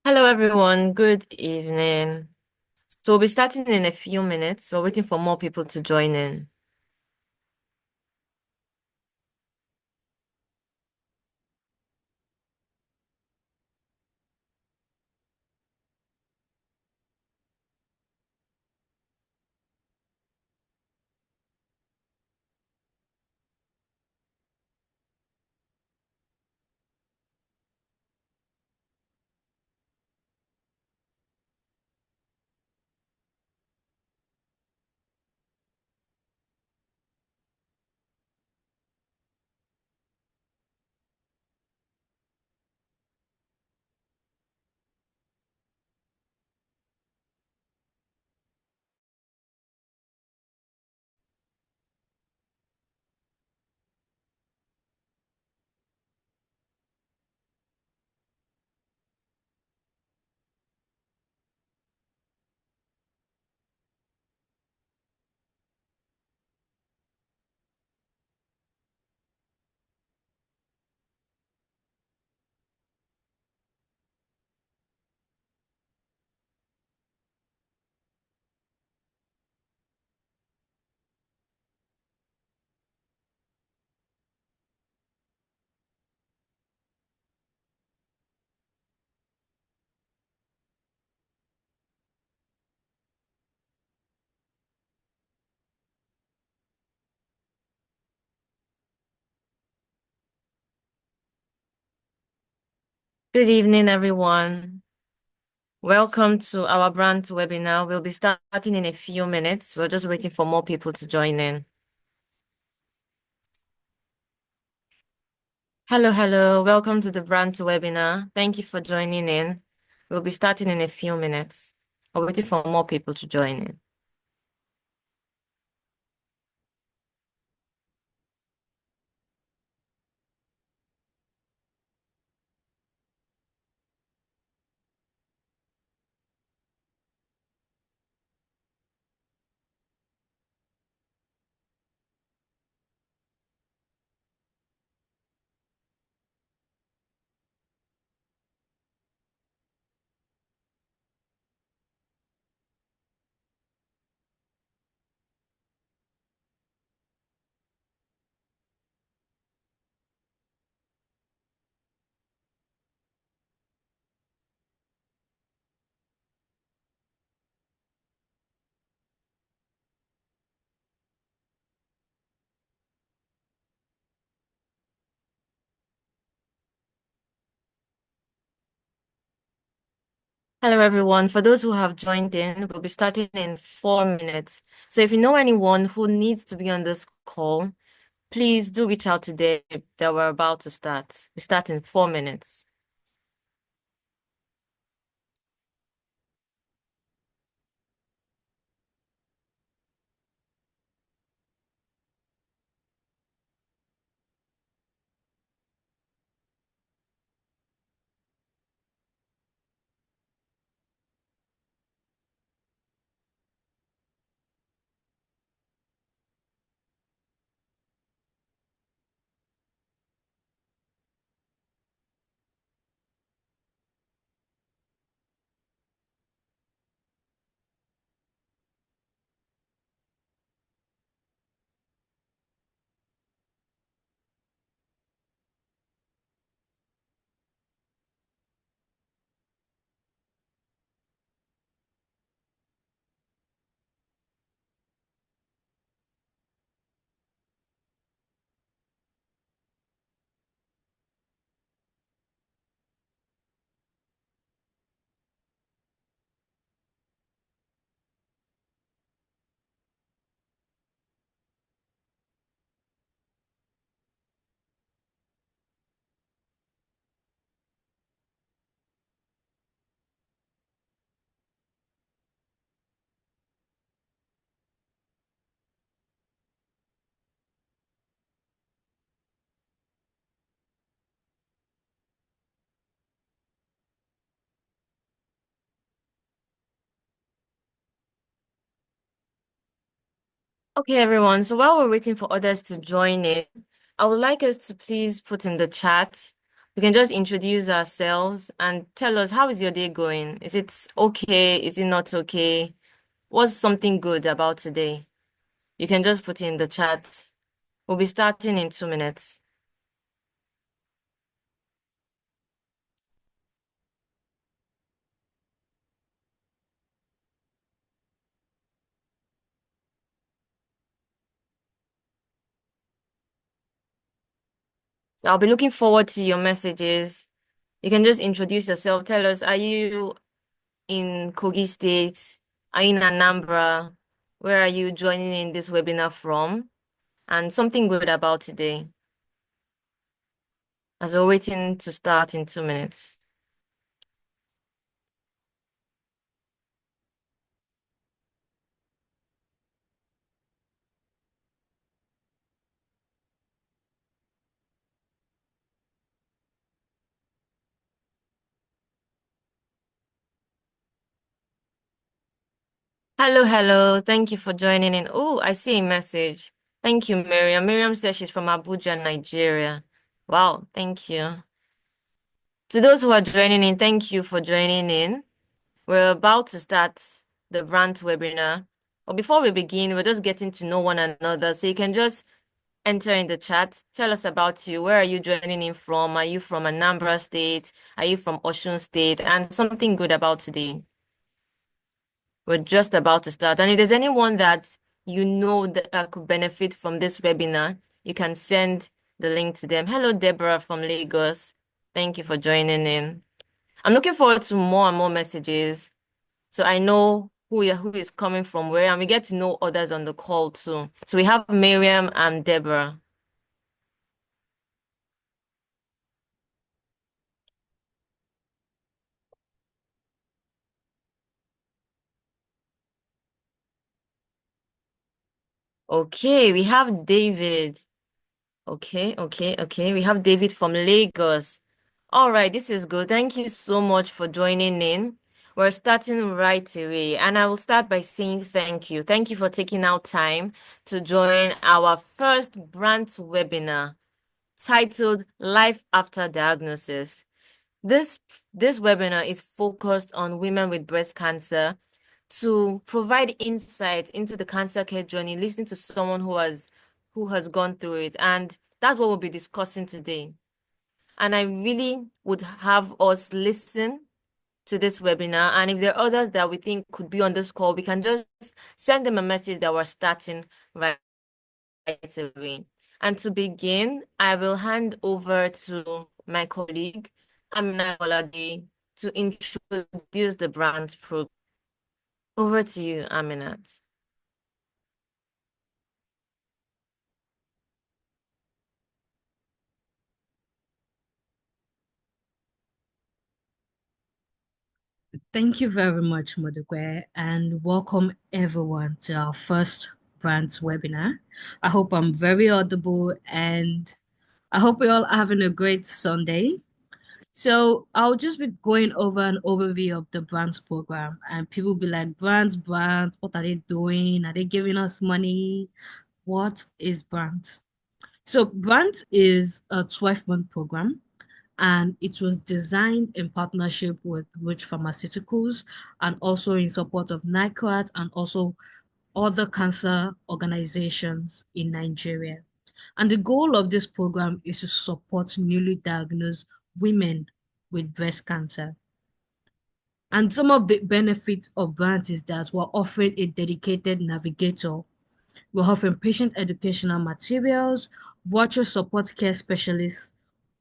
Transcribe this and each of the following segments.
Hello, everyone. Good evening. So we'll be starting in a few minutes. We're waiting for more people to join in. Good evening, everyone. Welcome to our brand webinar. We'll be starting in a few minutes. We're just waiting for more people to join in. Hello, hello. Welcome to the brand webinar. Thank you for joining in. We'll be starting in a few minutes. We're waiting for more people to join in. Hello, everyone. For those who have joined in, we'll be starting in 4 minutes. So if you know anyone who needs to be on this call, please do reach out today that we're about to start. We start in 4 minutes. Okay, everyone. So while we're waiting for others to join in, I would like us to please put in the chat We can just introduce ourselves and tell us how is your day going? Is it okay? Is it not okay? What's something good about today? You can just put it in the chat. We'll be starting in 2 minutes. So I'll be looking forward to your messages. You can just introduce yourself. Tell us, are you in Kogi State? Are you in Anambra? Where are you joining in this webinar from? And something good about today as we're waiting to start in 2 minutes. Hello, hello. Thank you for joining in. Oh, I see a message. Thank you, Miriam. Miriam says she's from Abuja, Nigeria. Wow, thank you. To those who are joining in, thank you for joining in. We're about to start the BRANT webinar. But before we begin, we're just getting to know one another. So you can just enter in the chat. Tell us about you. Where are you joining in from? Are you from Anambra State? Are you from Osun State? And something good about today. We're just about to start. And if there's anyone that you know that could benefit from this webinar, you can send the link to them. Hello, Deborah from Lagos. Thank you for joining in. I'm looking forward to more and more messages. So I know who is coming from where, and we get to know others on the call too. So we have Miriam and Deborah. Okay, we have David. Okay. We have David from Lagos. All right, this is good. Thank you so much for joining in. We're starting right away, and I will start by saying thank you. Thank you for taking out time to join our first brand webinar titled Life After Diagnosis. This this webinar is focused on women with breast cancer to provide insight into the cancer care journey, listening to someone who has gone through it. And that's what we'll be discussing today. And I really would have us listen to this webinar. And if there are others that we think could be on this call, we can just send them a message that we're starting right away. And to begin, I will hand over to my colleague, Amina Bolade, to introduce the BRANT program. Over to you, Aminat. Thank you very much, Modukwe, and welcome everyone to our first Brands webinar. I hope I'm very audible and I hope we're all having a great Sunday. So I'll just be going over an overview of the Brands program, and people be like, Brands, what are they doing? Are they giving us money? What is Brands? So Brands is a 12-month program and it was designed in partnership with Roche Pharmaceuticals and also in support of NICRAT and also other cancer organizations in Nigeria. And the goal of this program is to support newly diagnosed women with breast cancer. And some of the benefits of BRANT is that we're offering a dedicated navigator. We're offering patient educational materials, virtual support care specialists,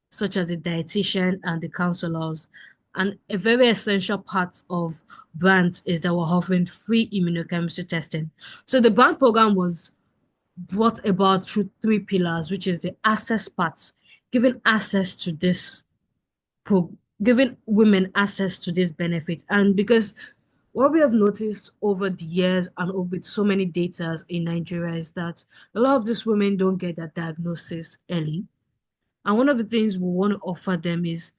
such as the dietitian and the counselors. And a very essential part of BRANT is that we're offering free immunochemistry testing. So the BRANT program was brought about through three pillars, which is the access part, giving access to this giving women access to this benefit. And because what we have noticed over the years and with so many data in Nigeria is that a lot of these women don't get their diagnosis early. And one of the things we want to offer them is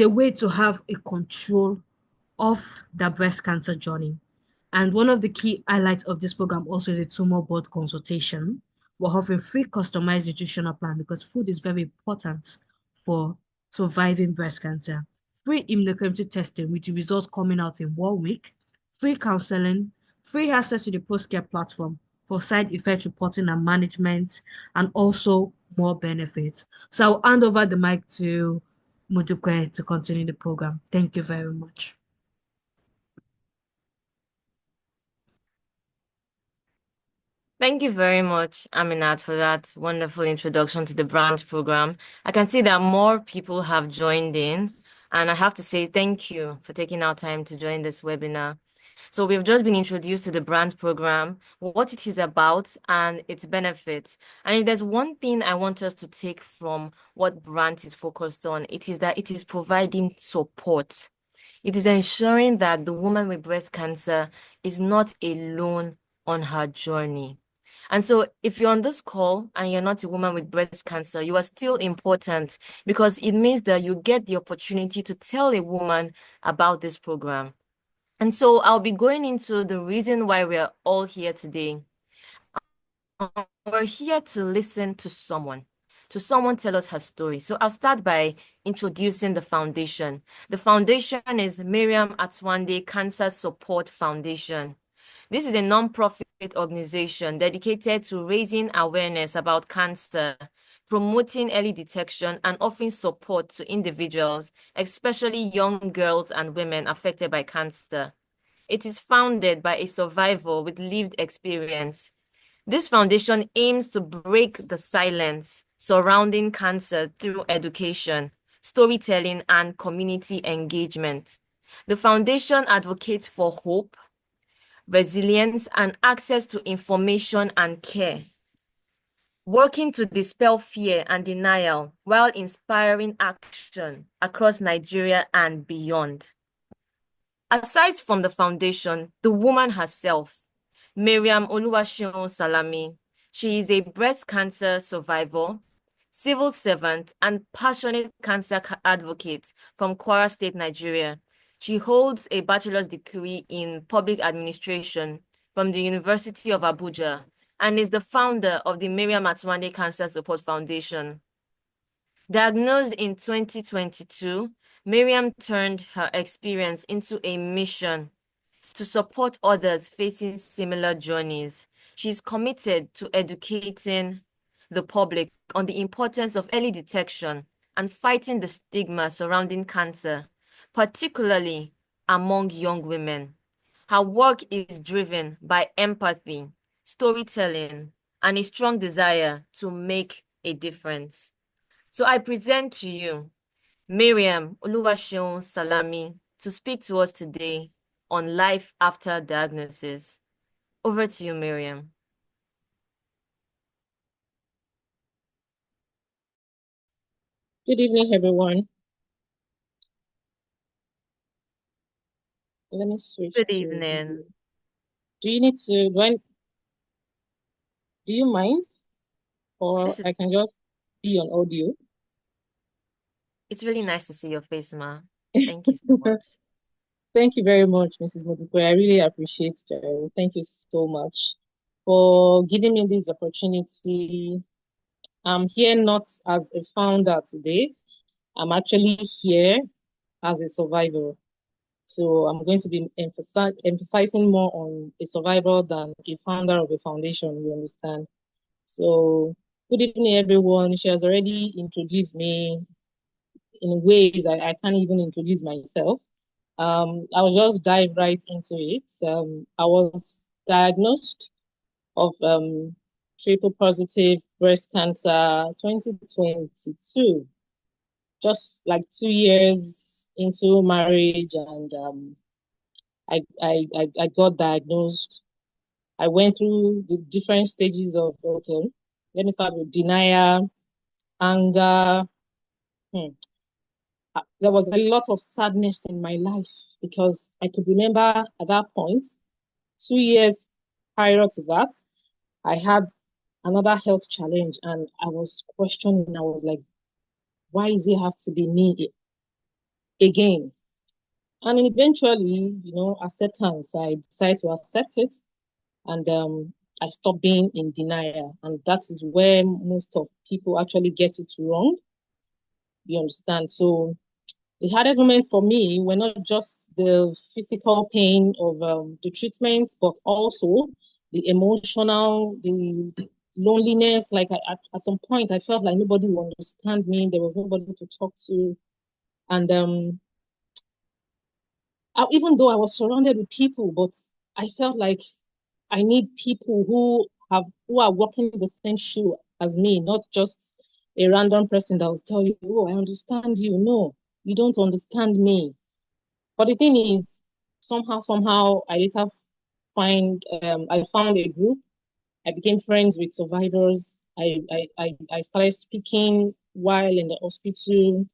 a way to have a control of the breast cancer journey. And one of the key highlights of this program also is a tumor board consultation. We're offering free customized nutritional plan because food is very important for surviving breast cancer, free immunotherapy testing with the results coming out in 1 week, free counseling, free access to the post-care platform for side effect reporting and management, and also more benefits. So I'll hand over the mic to Mudukwe to continue the program. Thank you very much. Thank you very much, Aminat, for that wonderful introduction to the BRANT program. I can see that more people have joined in, and I have to say thank you for taking our time to join this webinar. So we've just been introduced to the BRANT program, what it is about, and its benefits. And if there's one thing I want us to take from what BRANT is focused on, it is that it is providing support. It is ensuring that the woman with breast cancer is not alone on her journey. And so, if you're on this call and you're not a woman with breast cancer, you are still important because it means that you get the opportunity to tell a woman about this program. And so, I'll be going into the reason why we're all here today. We're here to listen to someone tell us her story. So I'll start by introducing the foundation. The foundation is Mariam-Atswandeh Cancer Support Foundation. This is a non-profit organization dedicated to raising awareness about cancer, promoting early detection, and offering support to individuals, especially young girls and women affected by cancer. It is founded by a survivor with lived experience. This foundation aims to break the silence surrounding cancer through education, storytelling, and community engagement. The foundation advocates for hope, resilience, and access to information and care, working to dispel fear and denial while inspiring action across Nigeria and beyond. Aside from the foundation, the woman herself, Mariam Oluwaseun Salami, she is a breast cancer survivor, civil servant, and passionate cancer advocate from Kwara State, Nigeria. She holds a bachelor's degree in public administration from the University of Abuja and is the founder of the Mariam-Atswandeh Cancer Support Foundation. Diagnosed in 2022, Miriam turned her experience into a mission to support others facing similar journeys. She's committed to educating the public on the importance of early detection and fighting the stigma surrounding cancer, particularly among young women. Her work is driven by empathy, storytelling, and a strong desire to make a difference. So I present to you Mariam Oluwaseun Salami to speak to us today on life after diagnosis. Over to you, Mariam. Good evening, everyone. Let me switch Good to video. evening. Do you need to, do you mind? Or This is I can just be on audio? it's really nice to see your face, Ma. Thank you so much. Thank you very much, Mrs. Modukwe. I really appreciate it. Thank you so much for giving me this opportunity. I'm here not as a founder today. I'm actually here as a survivor. So I'm going to be emphasizing more on a survivor than a founder of a foundation, you understand? So good evening, everyone. She has already introduced me in ways I can't even introduce myself. I'll just dive right into it. I was diagnosed of triple positive breast cancer 2022, just like 2 years into marriage, and I got diagnosed. I went through the different stages of, okay, let me start with denial, anger. Hmm. There was a lot of sadness in my life because I could remember at that point, 2 years prior to that, I had another health challenge and I was questioning. I was like, why does it have to be me again? And eventually, acceptance, I decided to accept it and I stopped being in denial. And that is where most of people actually get it wrong. You understand? So the hardest moment for me were not just the physical pain of the treatment, but also the emotional, the loneliness. Like at some point, I felt like nobody would understand me. There was nobody to talk to. And even though I was surrounded with people, but I felt like I need people who are walking the same shoe as me, not just a random person that will tell you, "Oh, I understand you." No, you don't understand me. But the thing is, somehow, I later I found a group. I became friends with survivors. I started speaking while in the hospital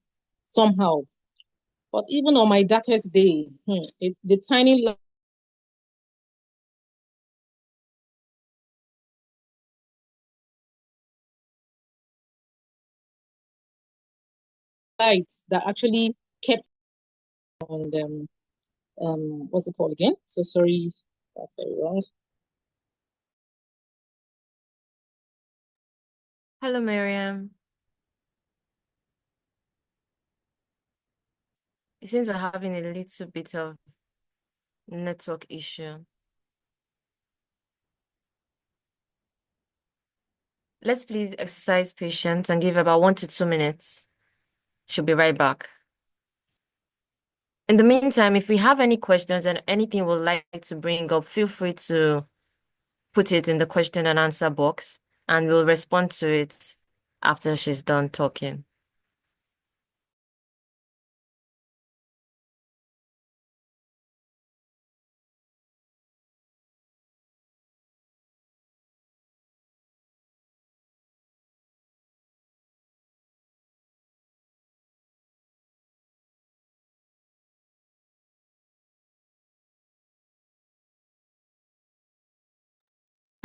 somehow. But even on my darkest day, the tiny lights that actually kept on them. What's it called again? So sorry, that's very wrong. Hello, Mariam. It seems we're having a little bit of network issue. Let's please exercise patience and give about 1 to 2 minutes. She'll be right back. In the meantime, if we have any questions and anything we'd like to bring up, feel free to put it in the question and answer box, and we'll respond to it after she's done talking.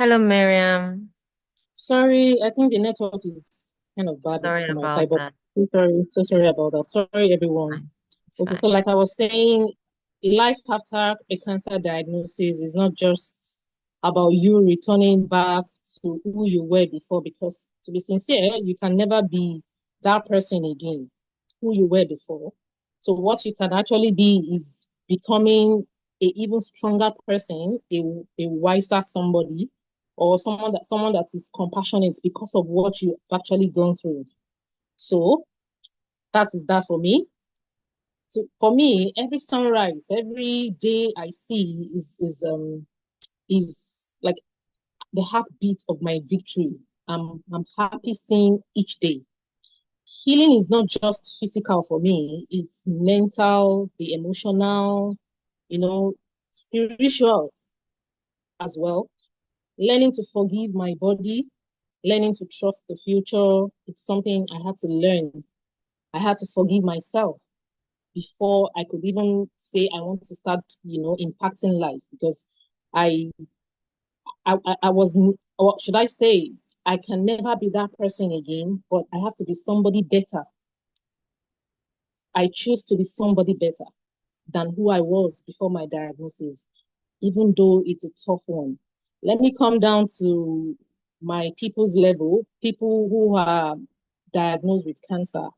Hello, Miriam. Sorry, I think the network is kind of bad Sorry from my side, about but that. so sorry about that. Sorry, everyone. Fine. It's Okay, so fine. like I was saying, life after a cancer diagnosis is not just about you returning back to who you were before, because to be sincere, you can never be that person again, who you were before. So what you can actually be is becoming a even stronger person, a wiser somebody, or someone that is compassionate because of what you've actually gone through. So that is that for me. So for me, every sunrise, every day I see is like the heartbeat of my victory. I'm happy seeing each day. Healing is not just physical for me, it's mental, the emotional, you know, spiritual as well. Learning to forgive my body, learning to trust the future, it's something I had to learn. I had to forgive myself before I could even say I want to start, impacting life, because I I was, or should I say, I can never be that person again, but I have to be somebody better. I choose to be somebody better than who I was before my diagnosis, even though it's a tough one. Let me come down to my people's level, people who are diagnosed with cancer.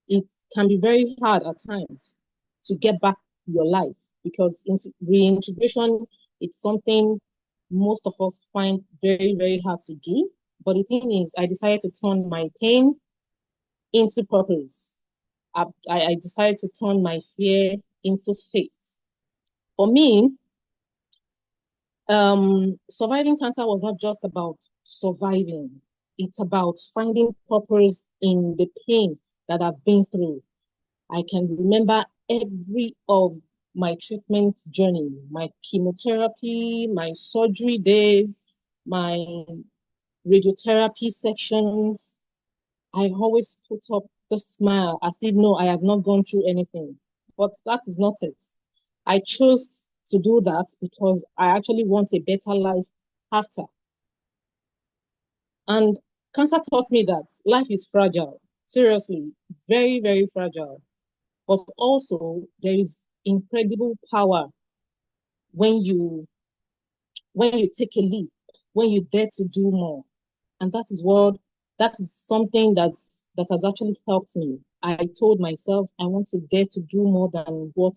It can be very hard at times to get back your life, because reintegration, it's something most of us find very, very hard to do. But the thing is, I decided to turn my pain into purpose. I decided to turn my fear into faith. For me, surviving cancer was not just about surviving. It's about finding purpose in the pain that I've been through. I can remember every of my treatment journey, my chemotherapy, my surgery days, my radiotherapy sections. I always put up the smile as if, no, I have not gone through anything. But that is not it. I chose to do that because I actually want a better life after. And cancer taught me that life is fragile. Seriously, very, very fragile. But also there is incredible power when you take a leap, when you dare to do more. And that is something that has actually helped me. I told myself I want to dare to do more than what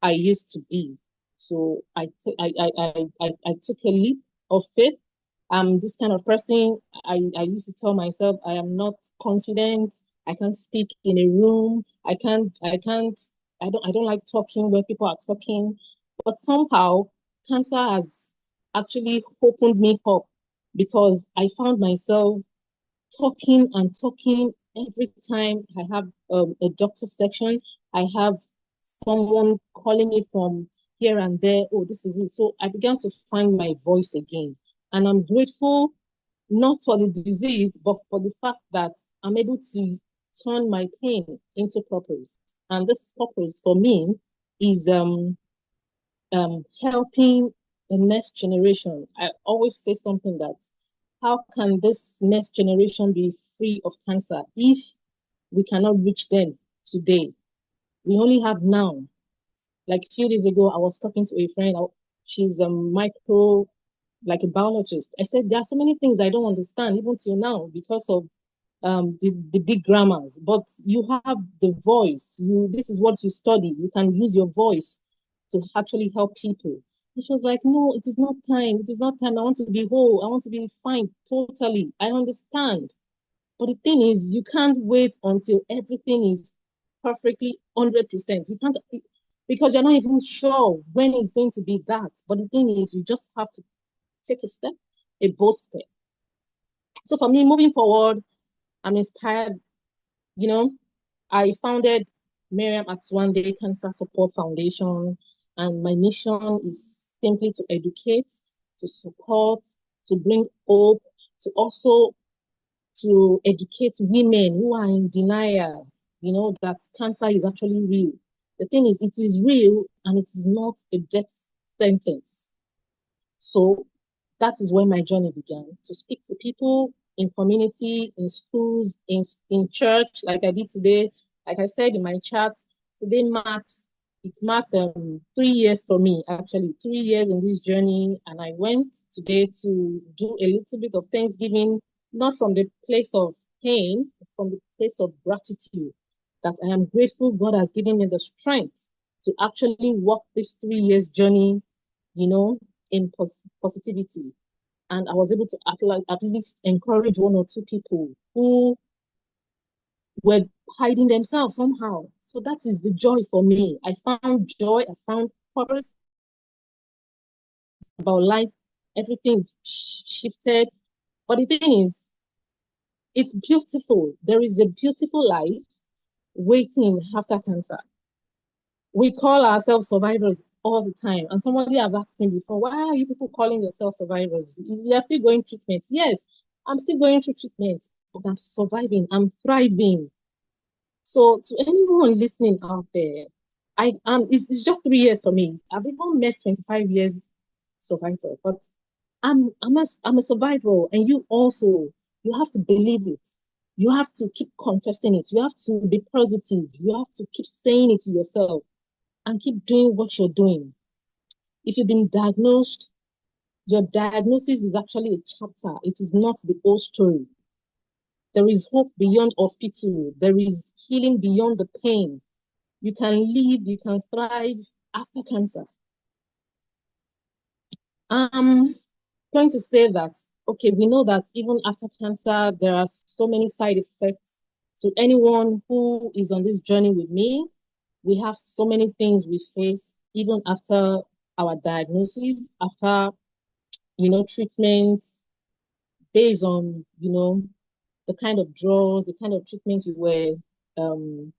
I used to be. So I took a leap of faith. I'm this kind of person. I used to tell myself I am not confident. I can't speak in a room. I don't like talking where people are talking. But somehow cancer has actually opened me up because I found myself talking and talking every time I have a doctor section. I have someone calling me from here and there. Oh, this is it. So I began to find my voice again. And I'm grateful not for the disease, but for the fact that I'm able to turn my pain into purpose. And this purpose for me is helping the next generation. I always say something that how can this next generation be free of cancer if we cannot reach them today? We only have now. Like a few days ago, I was talking to a friend. She's a micro, like a biologist. I said, there are so many things I don't understand, even till now, because of the big grammars. But you have the voice. This is what you study. You can use your voice to actually help people. And she was like, no, it is not time. It is not time. I want to be whole. I want to be fine totally. I understand. But the thing is, you can't wait until everything is perfectly 100%. You can't, because you're not even sure when it's going to be that. But the thing is, you just have to take a step, a bold step. So for me, moving forward, I'm inspired. You know, I founded Mariam-Atswandeh Cancer Support Foundation, and my mission is simply to educate, to support, to bring hope, to also to educate women who are in denial, that cancer is actually real. The thing is, it is real and it is not a death sentence. So that is where my journey began, to speak to people in community, in schools, in church, like I did today. Like I said in my chat, today marks 3 years for me, actually, 3 years in this journey. And I went today to do a little bit of Thanksgiving, not from the place of pain, but from the place of gratitude, that I am grateful God has given me the strength to actually walk this 3 years journey, you know, in positivity. And I was able to at least encourage one or two people who were hiding themselves somehow. So that is the joy for me. I found joy, I found purpose about life. Everything shifted. But the thing is, it's beautiful. There is a beautiful life waiting after cancer. We call ourselves survivors all the time. And somebody have asked me before, why are you people calling yourself survivors? You're still going treatment. Yes, I'm still going through treatment, but I'm surviving. I'm thriving. So to anyone listening out there, it's just 3 years for me. I've even met 25 years survivor, but I'm a survivor, and you also, you have to believe it. You have to keep confessing it. You have to be positive. You have to keep saying it to yourself and keep doing what you're doing. If you've been diagnosed, your diagnosis is actually a chapter. It is not the whole story. There is hope beyond hospital. There is healing beyond the pain. You can live, you can thrive after cancer. I'm going to say that, okay, we know that even after cancer, there are so many side effects. To anyone who is on this journey with me, we have so many things we face even after our diagnosis, after, treatment based on, the kind of drugs, the kind of treatment um,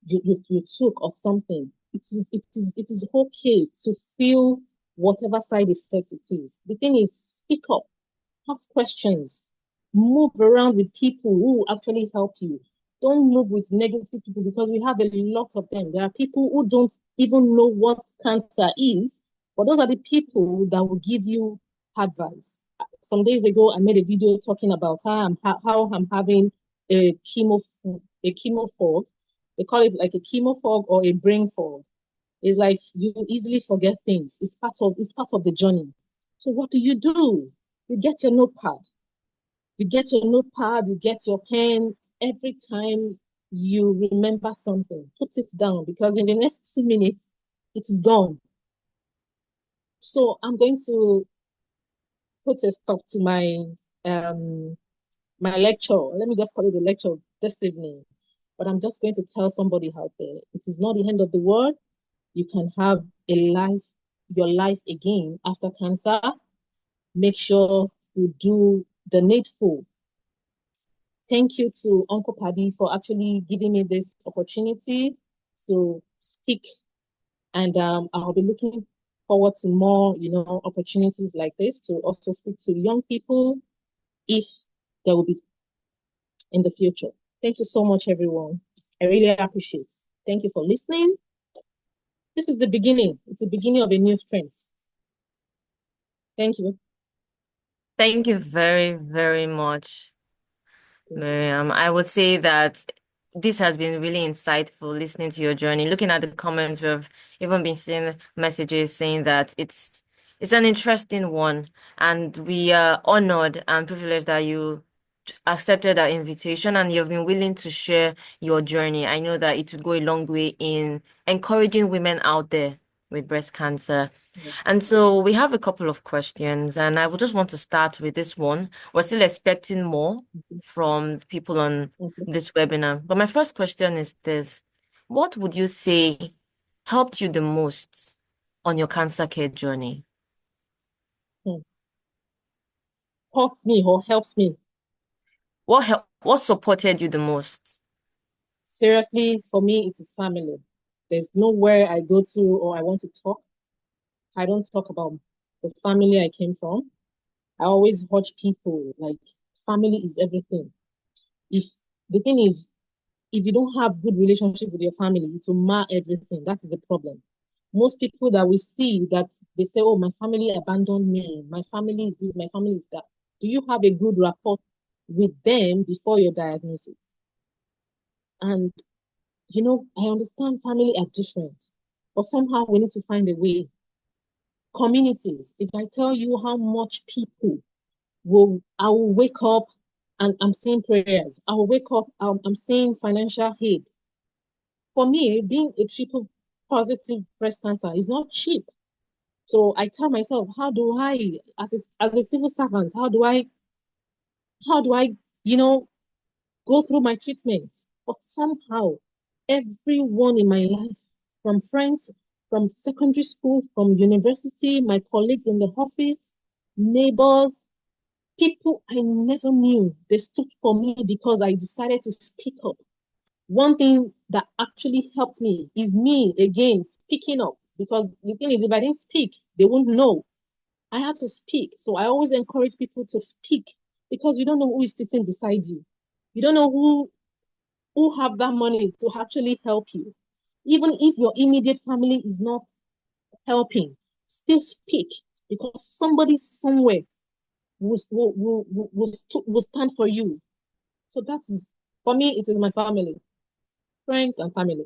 you took or something. It is okay to feel whatever side effect it is. The thing is, speak up, ask questions, move around with people who actually help you. Don't move with negative people because we have a lot of them. There are people who don't even know what cancer is, but those are the people that will give you advice. Some days ago, I made a video talking about how I'm having a chemo fog. They call it like a chemo fog or a brain fog. It's like you easily forget things. It's part of the journey. So what do? You get your notepad. You get your pen every time. you remember something. Put it down because in the next 2 minutes, it is gone. So I'm going to put a stop to um my lecture. Let me just call it a lecture this evening. But I'm just going to tell somebody out there, it is not the end of the world. You can have your life again after cancer. Make sure to do the needful. Thank you to Uncle Paddy for actually giving me this opportunity to speak. And I'll be looking forward to more, opportunities like this to also speak to young people if there will be in the future. Thank you so much, everyone. I really appreciate it. Thank you for listening. This is the beginning. It's the beginning of a new strength. Thank you. Thank you very, very much, Thank you. Miriam. I would say that this has been really insightful listening to your journey. Looking at the comments, we've even been seeing messages saying that it's an interesting one, and we are honored and privileged that you accepted our invitation and you've been willing to share your journey. I know that it would go a long way in encouraging women out there with breast cancer. Yeah. And so we have a couple of questions, and I would just want to start with this one. We're still expecting more Okay. from the people on Okay. this webinar. But my first question is this: what would you say helped you the most on your cancer care journey? Hmm. Helps me or helps me. What supported you the most? Seriously, for me, it is family. There's nowhere I go to or I want to talk. I don't talk about the family I came from. I always watch people like family is everything. If the thing is, if you don't have good relationship with your family, it will mar everything. That is the problem. Most people that we see that they say, "Oh, my family abandoned me. My family is this. My family is that." Do you have a good rapport with them before your diagnosis? And I understand family are different, but somehow we need to find a way. Communities. If I tell you how much people I will wake up and I'm saying prayers. I will wake up, I'm saying financial aid. For me, being a triple positive breast cancer is not cheap. So I tell myself, how do I, as a civil servant, how do I, you know, go through my treatment? But somehow, everyone in my life, from friends, from secondary school, from university, my colleagues in the office, neighbors, people I never knew, they stood for me because I decided to speak up. One thing that actually helped me is me again speaking up because the thing is, if I didn't speak, they wouldn't know. I had to speak. So I always encourage people to speak because you don't know who is sitting beside you. You don't know who have that money to actually help you. Even if your immediate family is not helping, still speak because somebody somewhere will stand for you. So that is, for me, it is my family, friends and family.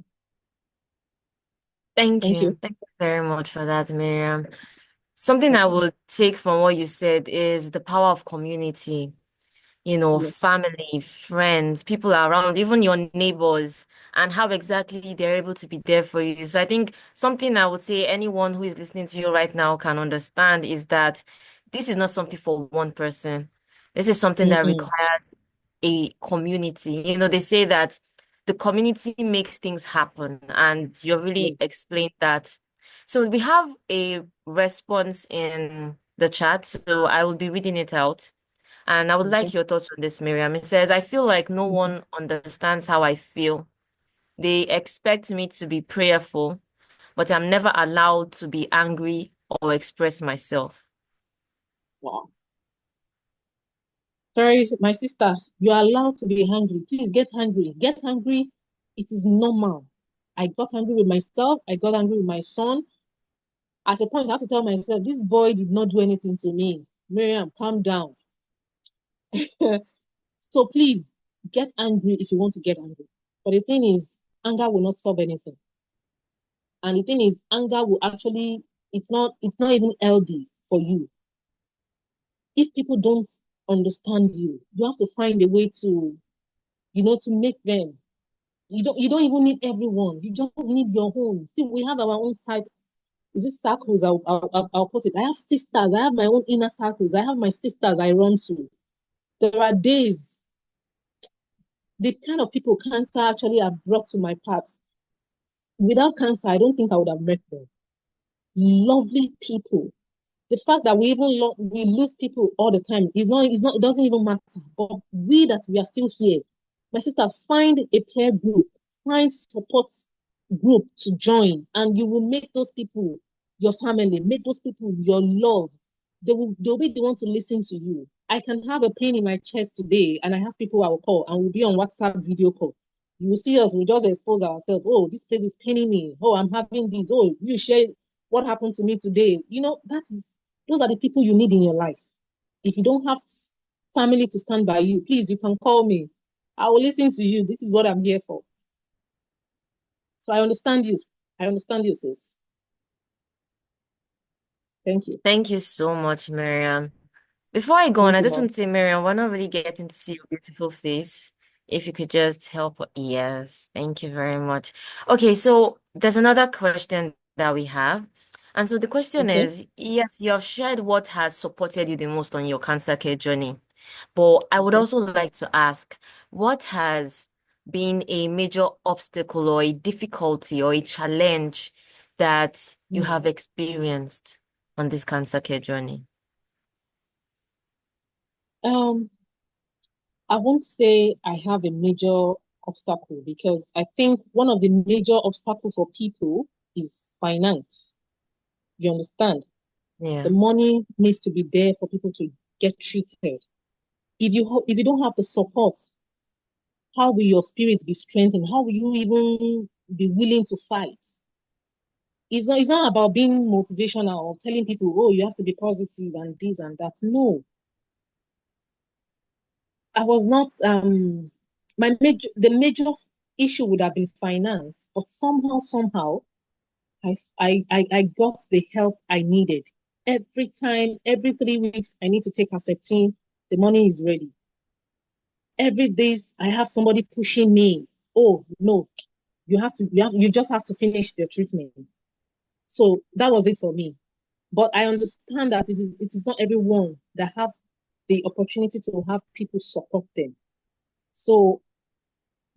Thank Thank you. you. Thank you very much for that, Miriam. Something I Most welcome. would take from what you said is the power of community. Yes. Family, friends, people around, even your neighbors, and how exactly they're able to be there for you. So I think something I would say anyone who is listening to you right now can understand is that this is not something for one person. This is something that Mm-mm. requires a community. They say that the community makes things happen, and you Yes. really explained that. So we have a response in the chat, so I will be reading it out. And I would Okay. like your thoughts on this, Miriam. It says, I feel like no Okay. one understands how I feel. They expect me to be prayerful, but I'm never allowed to be angry or express myself. Wow. Sorry, my sister, you are allowed to be hungry. Please get hungry. Get hungry. It is normal. I got angry with myself. I got angry with my son. At a point, I had to tell myself, this boy did not do anything to me. Miriam, calm down. So please get angry if you want to get angry. But the thing is, anger will not solve anything. And the thing is, anger will actually, it's not even healthy for you. If people don't understand you, you have to find a way to make them. You don't even need everyone. You just need your own. See, we have our own cycles. Is it circles? I'll put it. I have sisters. I have my own inner circles. I have my sisters I run to. There are days, the kind of people cancer actually have brought to my path. Without cancer, I don't think I would have met them. Lovely people. The fact that we lose people all the time is not it doesn't even matter. But we that we are still here, my sister, find a peer group, find support group to join, and you will make those people your family, make those people your love. They'll be the one to listen to you. I can have a pain in my chest today, and I have people I will call, and we'll be on WhatsApp video call. You will see us, we just expose ourselves. Oh, this place is paining me. Oh, I'm having this. Oh, you share what happened to me today. Those are the people you need in your life. If you don't have family to stand by you, please, you can call me. I will listen to you. This is what I'm here for. So I understand you. I understand you, sis. Thank you. Thank you so much, Mariam. Before I go on, Thank I you, just Mom. want to say, Mariam, we're not really getting to see your beautiful face. If you could just help. Yes, thank you very much. Okay, so there's another question that we have. And so the question Okay. is, yes, you have shared what has supported you the most on your cancer care journey. But I would Okay. also like to ask, what has been a major obstacle or a difficulty or a challenge that you Hmm. have experienced on this cancer care journey? Um, I won't say I have a major obstacle because I think one of the major obstacle for people is finance. You understand? The Yeah. money needs to be there for people to get treated. If you don't have the support, how will your spirit be strengthened? How will you even be willing to fight? It's not about being motivational or telling people, oh, you have to be positive and this and that. No, I was not the major issue would have been finance, but somehow I got the help I needed. Every time, every 3 weeks, I need to take Herceptin, the money is ready. Every days I have somebody pushing me. Oh no, you just have to finish the treatment. So that was it for me. But I understand that it is not everyone that have the opportunity to have people support them. So,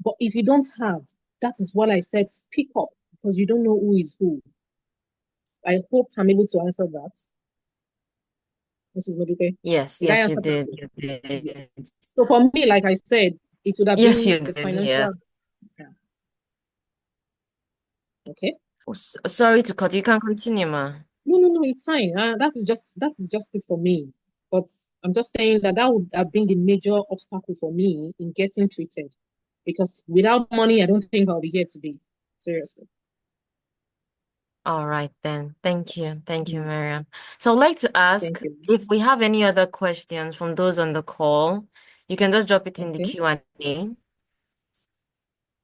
but if you don't have, that is what I said, speak up because you don't know who is who. I hope I'm able to answer that, Mrs. Modupe. Yes, Did I yes, you answer that? did. You Yes. did. So for me, like I said, it would have Yes, been you the did. financial. Yes. Yeah. Okay. Oh, sorry to cut you. You can continue, ma. No, it's fine. That is just it for me. But I'm just saying that would have been the major obstacle for me in getting treated, because without money, I don't think I'll be here today. Seriously. All right then. Thank you. Thank you, Mm. Mariam. So I'd like to Thank ask you. if we have any other questions from those on the call, you can just drop it in the Okay. Q&A.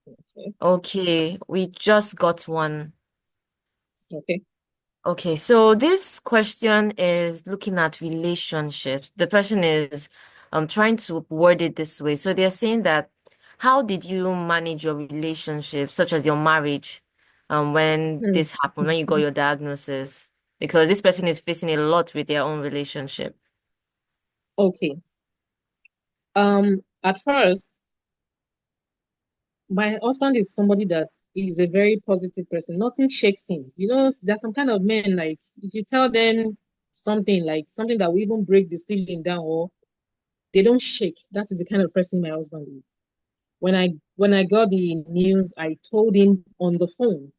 Okay. Okay, we just got one. Okay. Okay, so this question is looking at relationships. The person is trying to word it this way. So they're saying that how did you manage your relationships, such as your marriage, when Hmm. this happened, when you got your diagnosis? Because this person is facing a lot with their own relationship. Okay. At first, my husband is somebody that is a very positive person. Nothing shakes him. There's some kind of men, like if you tell them something, like something that will even break the ceiling down, or they don't shake. That is the kind of person my husband is. When I got the news, I told him on the phone.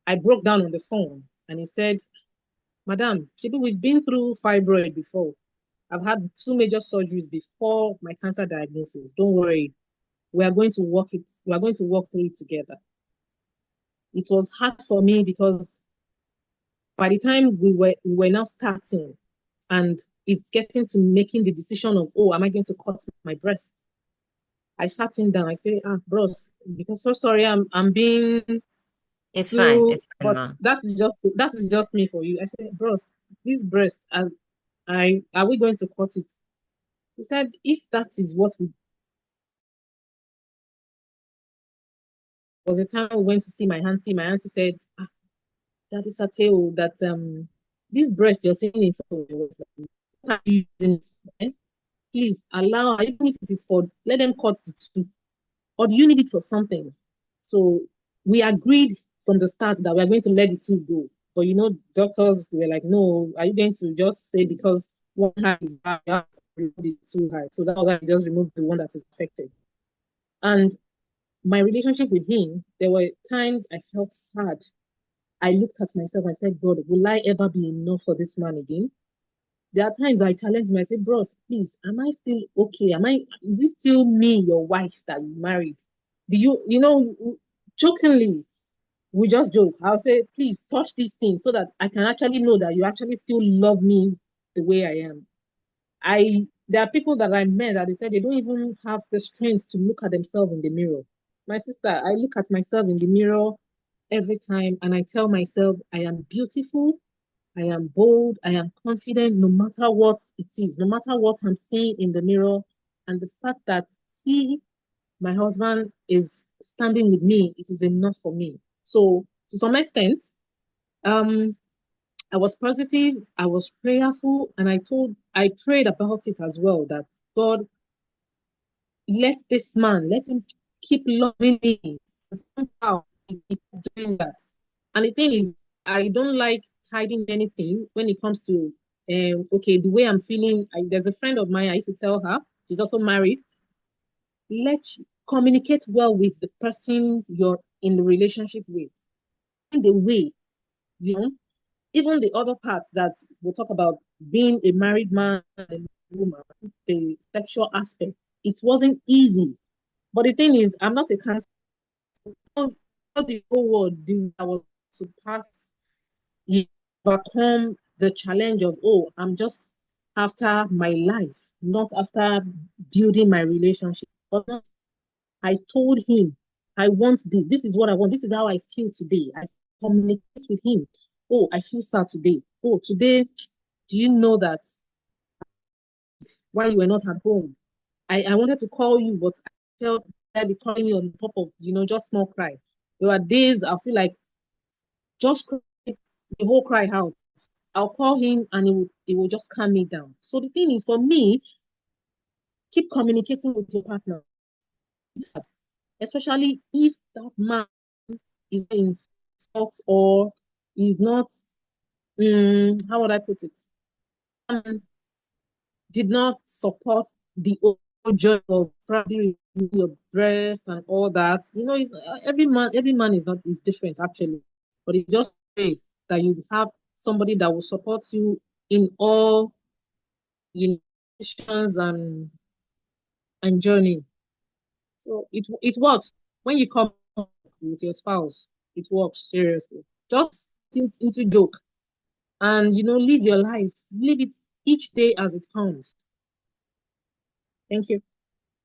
I broke down on the phone, and he said, "Madam, Shibi, we've been through fibroid before. I've had two major surgeries before my cancer diagnosis. Don't worry, we are going to work it. We are going to work through it together." It was hard for me because by the time we were now starting, and it's getting to making the decision of, oh, am I going to cut my breast? I sat him down. I say, bros, because so sorry, I'm being It's fine. too, It's fine, but ma. that is just me for you. I said, bros, this breast, as I are we going to cut it? He said, if that is what we was a time we went to see my auntie. My auntie said, that is a tale that this breast you're seeing in front of you, can't use it. Eh? Please allow, even if it is for, let them cut the two. Or do you need it for something? So we agreed from the start that we're going to let the two go. But doctors were like, no, are you going to just say because one hand is high, you have to remove the two high? So that was why I just removed the one that is affected. And my relationship with him, there were times I felt sad. I looked at myself, I said, God, will I ever be enough for this man again? There are times I challenge him, I say, bros, please, am I still okay? Is this still me, your wife that you married? Do jokingly, we just joke. I'll say, please touch these things so that I can actually know that you actually still love me the way I am. There are people that I met that they said they don't even have the strength to look at themselves in the mirror. My sister, I look at myself in the mirror every time and I tell myself I am beautiful, I am bold, I am confident no matter what it is, no matter what I'm seeing in the mirror. And the fact that my husband, is standing with me, it is enough for me. So to some extent, um, I was positive, I was prayerful, and I prayed about it as well that God, let this man, let him keep loving me. And somehow he kept doing that. And the thing is, I don't like hiding anything when it comes to, okay, the way I'm feeling. There's a friend of mine, I used to tell her, she's also married, communicate well with the person you're in the relationship with. In the way, you know, even the other parts that we'll talk about being a married man and a woman, the sexual aspect, it wasn't easy. But the thing is, I'm not a cancer. The whole world do I was to pass, overcome the challenge of, oh, I'm just after my life, not after building my relationship. But I told him, I want this. This is what I want. This is how I feel today. I communicate with him. Oh, I feel sad today. Oh, today, do you know that while you were not at home, I wanted to call you, but I felt I'd be calling you on top of, just small cry. There were days I feel like just cry, the whole cry out. I'll call him and it will just calm me down. So the thing is, for me, keep communicating with your partner, especially if that man is in insult or is not, how would I put it? Did not support the old joy of probably your breast and all that. Every man is different actually, but it just pray that you have somebody that will support you in all decisions and journey. So it works when you come with your spouse. It works seriously. Just into joke and live your life. Live it each day as it comes. Thank you.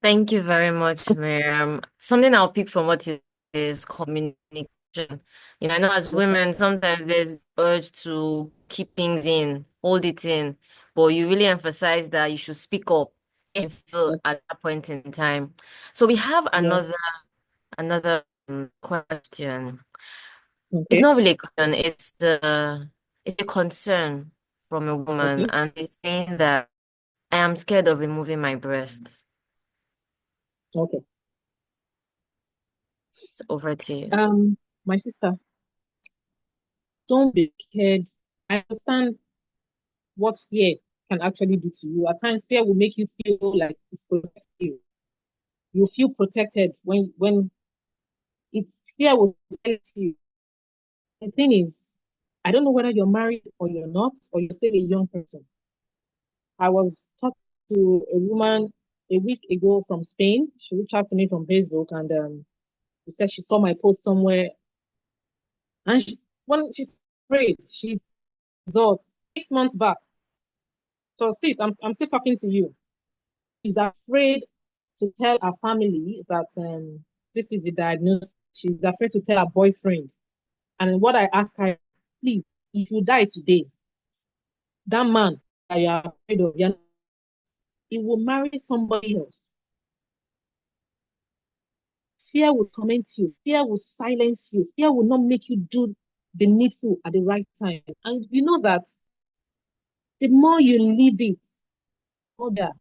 Thank you very much, Miriam. Something I'll pick from what you is communication. I know as women, sometimes there's urge to keep things in, hold it in, but you really emphasize that you should speak up if you feel Yes. at that point in time. So we have Yeah. another question. It's Okay. not really a question, it's a concern from a woman, Okay. and it's saying that I am scared of removing my breast. Okay. It's over to you. My sister, don't be scared. I understand what fear can actually do to you. At times, fear will make you feel like it's protecting you. You feel protected when it's fear will protect you. The thing is, I don't know whether you're married or you're not, or you're still a young person. I was talking to a woman a week ago from Spain. She reached out to me from Facebook and she said she saw my post somewhere. And when she's afraid, she results 6 months back. So sis, I'm still talking to you. She's afraid to tell her family that this is the diagnosis. She's afraid to tell her boyfriend. And what I asked her, please, if you die today, that man that you are afraid of, he will marry somebody else. fear will torment you, fear will silence you, fear will not make you do the needful at the right time. And you know that the more you leave it, the more that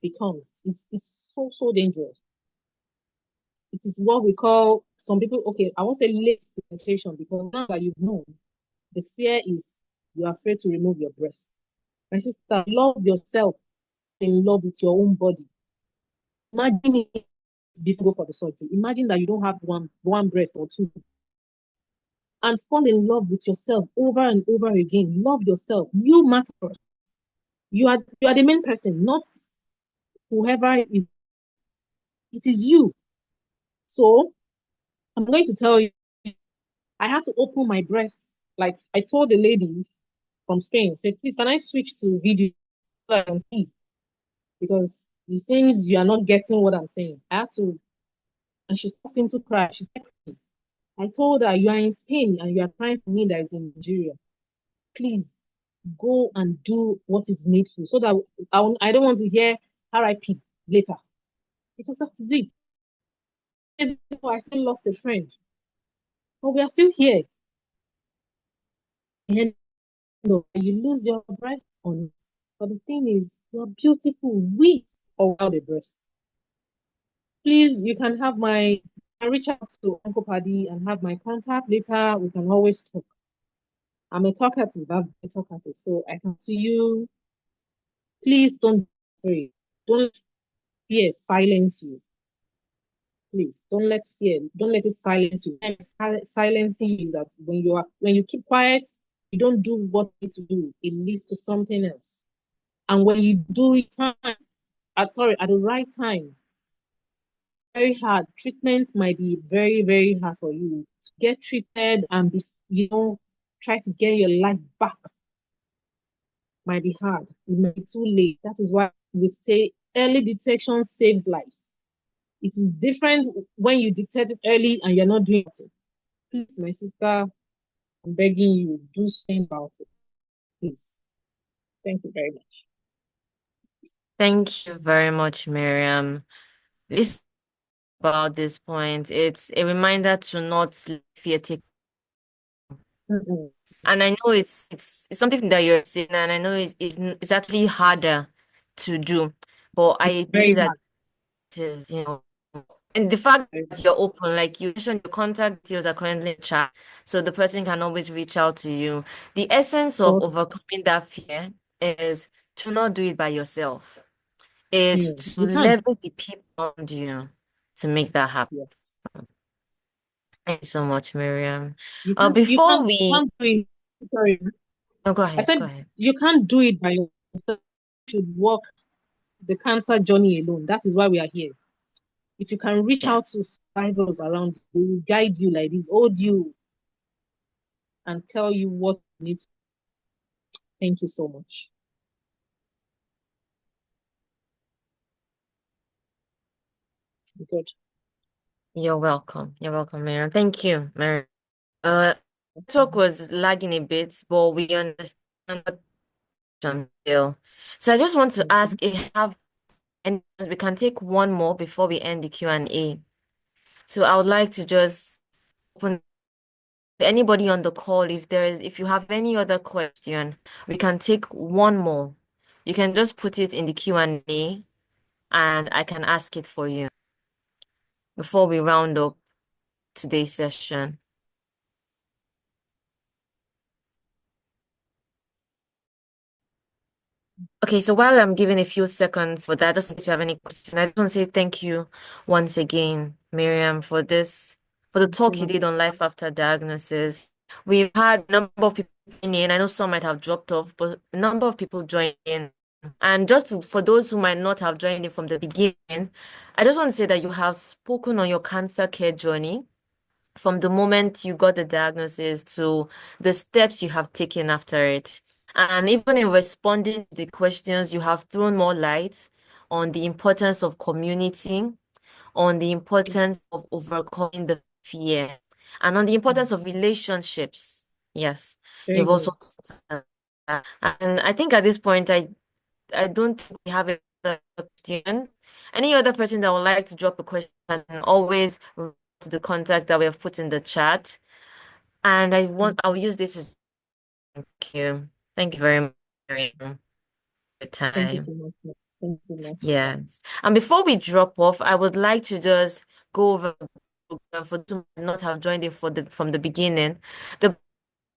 becomes. It's so, so dangerous. It is what we call some people, okay, I won't say late penetration because now that you've known, the fear is you're afraid to remove your breast. My sister, love yourself in love with your own body. Imagine it before you go for the surgery. Imagine that you don't have one breast or two. And fall in love with yourself over and over again. Love yourself. You matter. You are the main person, not whoever is. It is you. So I'm going to tell you, I had to open my breasts. Like I told the lady from Spain, say, please, can I switch to video so I can see? Because it seems you are not getting what I'm saying. I had to, and she started to cry. She said, I told her, you are in Spain and you are crying for me that is in Nigeria. Please go and do what is needful so that I don't want to hear RIP later. Because that's it. I still lost a friend. But we are still here. And you lose your breast on it. But the thing is, you're beautiful with or without a breast. Please, you can have reach out to Uncle Paddy and have my contact later. We can always talk. I'm a talkative, I'm a talkative. So I can see you. Please don't pray. Don't let fear silence you. Please don't let it silence you. And silencing you is that when you keep quiet, you don't do what you need to do. It leads to something else. And when you do it at the right time, very hard. Treatment might be very, very hard for you. To get treated and try to get your life back might be hard. It might be too late. That is why we say early detection saves lives. It is different when you detect it early and you're not doing it. Please, my sister, I'm begging you, do something about it. Please. Thank you very much. Thank you very much, Miriam. This about this point, it's a reminder to not let fear take. Mm-mm. And I know it's something that you're saying, and I know it's actually harder to do, but I believe Very that hard. it is, and the fact Very that you're open, like you mentioned, your contact details are currently in chat, so the person can always reach out to you. The essence of hard. overcoming that fear is to not do it by yourself. It's Mm. to You can't. leverage the people around you to make that happen. Yes. Thank you so much, Miriam. You can't. Before we, You can't do it. Sorry. no, go I ahead, go said ahead. you can't do it by yourself. You should walk the cancer journey alone. That is why we are here. If you can reach out to Yes, survivors around you, they will guide you like this, hold you and tell you what you need to. Thank you so much. Good. you're welcome. You're welcome, Miriam. Thank you, Miriam. Talk was lagging a bit, but we understand the question still. So I just want to Mhm. ask if you have, and we can take one more before we end the Q&A. So I would like to just open anybody on the call, if you have any other question, we can take one more. You can just put it in the Q&A and I can ask it for you before we round up today's session. Okay, so while I'm giving a few seconds for that, just in case you have any questions, I just want to say thank you once again, Miriam, for the talk you did on life after diagnosis. We've had a number of people join in. I know some might have dropped off, but a number of people joined in. And for those who might not have joined in from the beginning, I just want to say that you have spoken on your cancer care journey from the moment you got the diagnosis to the steps you have taken after it. And even in responding to the questions, you have thrown more light on the importance of community, on the importance of overcoming the fear, and on the importance of relationships. Yes, Very you've also good. talked about that. And I think at this point, I don't think we have a question. Any other person that would like to drop a question can always to the contact that we have put in the chat. And I'll use this. Thank you. Thank you very much for your Thank you time. so much. Thank you, ma'am. Yes. And before we drop off, I would like to just go over the program for those who might not have joined it from the beginning. The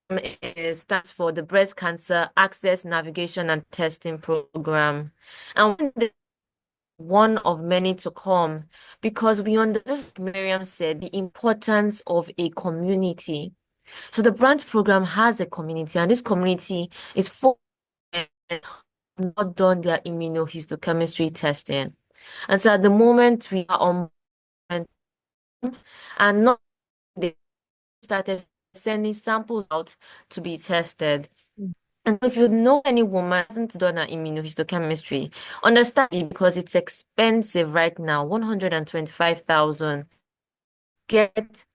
program stands for the Breast Cancer Access Navigation and Testing Program. And one of many to come because we understand, just like Miriam said, the importance of a community. So the BRANT program has a community, and this community is for not done their immunohistochemistry testing. And so at the moment we are on and not they started sending samples out to be tested. And if you know any woman who hasn't done her immunohistochemistry, understand it because it's expensive right now, 125,000. Get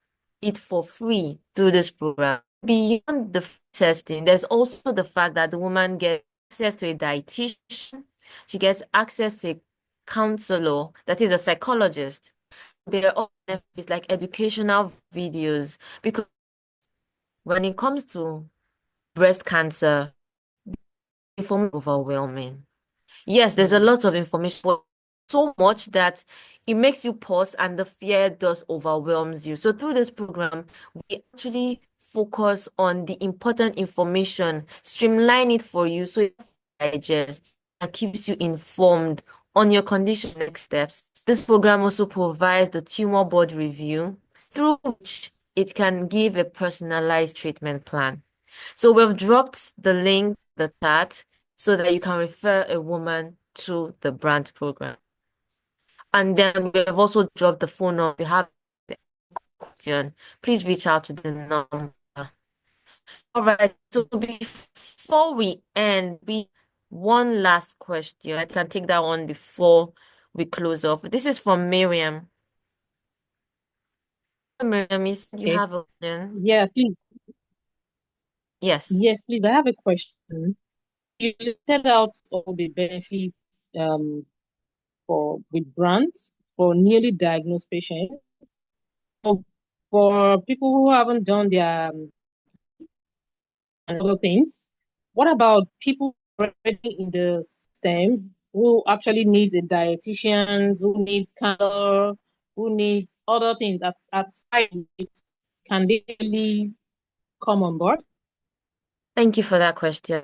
it for free through this program. Beyond the testing, there's also the fact that the woman gets access to a dietitian, she gets access to a counselor, that is a psychologist. There are all benefits like educational videos because when it comes to breast cancer, information is overwhelming. Yes, there's a Mm. lot of information, but so much that it makes you pause and the fear does overwhelms you. So through this program, we actually focus on the important information, streamline it for you so it digests and keeps you informed on your condition next steps. This program also provides the tumor board review through which it can give a personalized treatment plan. So we've dropped the link, the chat, so that you can refer a woman to the BRANT program. And then we have also dropped the phone number. If you have the question, please reach out to the number. All right. So before we end, we one last question. I can take that one before we close off. This is from Miriam. Miriam, you said you Okay. have a question. Yeah, please. Yes. Yes, please. I have a question. You listed out all the benefits for with grants for newly diagnosed patients. For people who haven't done their and other things, what about people already in the system who actually needs a dietitian, who needs counselor, who needs other things as outside it? Can they really come on board? Thank you for that question.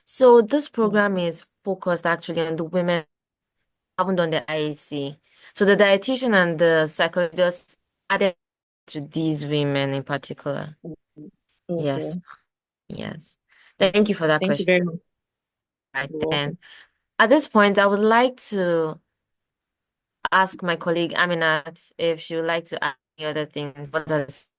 So this Mm. program is focused actually on the women who haven't done the IAC. So the dietitian and the psychologist added to these women in particular. Yes, Okay. yes. Thank Okay. you for that Thank you question. very much. Right You're then. welcome. At this point, I would like to ask my colleague Aminat if she would like to add any other things. What does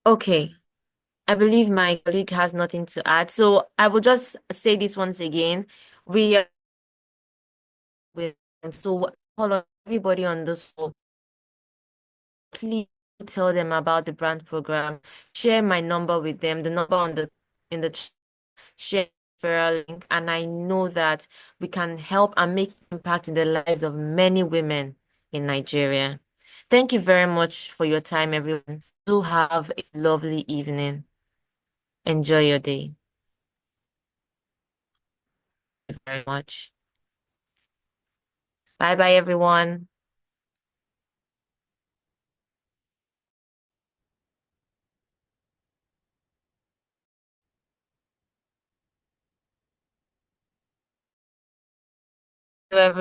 Okay. I believe my colleague has nothing to add. So I will just say this once again. We are with so call on everybody on this call. Please tell them about the brand program. Share my number with them, the number on the in the share referral link, and I know that we can help and make impact in the lives of many women in Nigeria. Thank you very much for your time, everyone. Do have a lovely evening. Enjoy your day. Thank you very much. Bye bye, everyone. Everyone.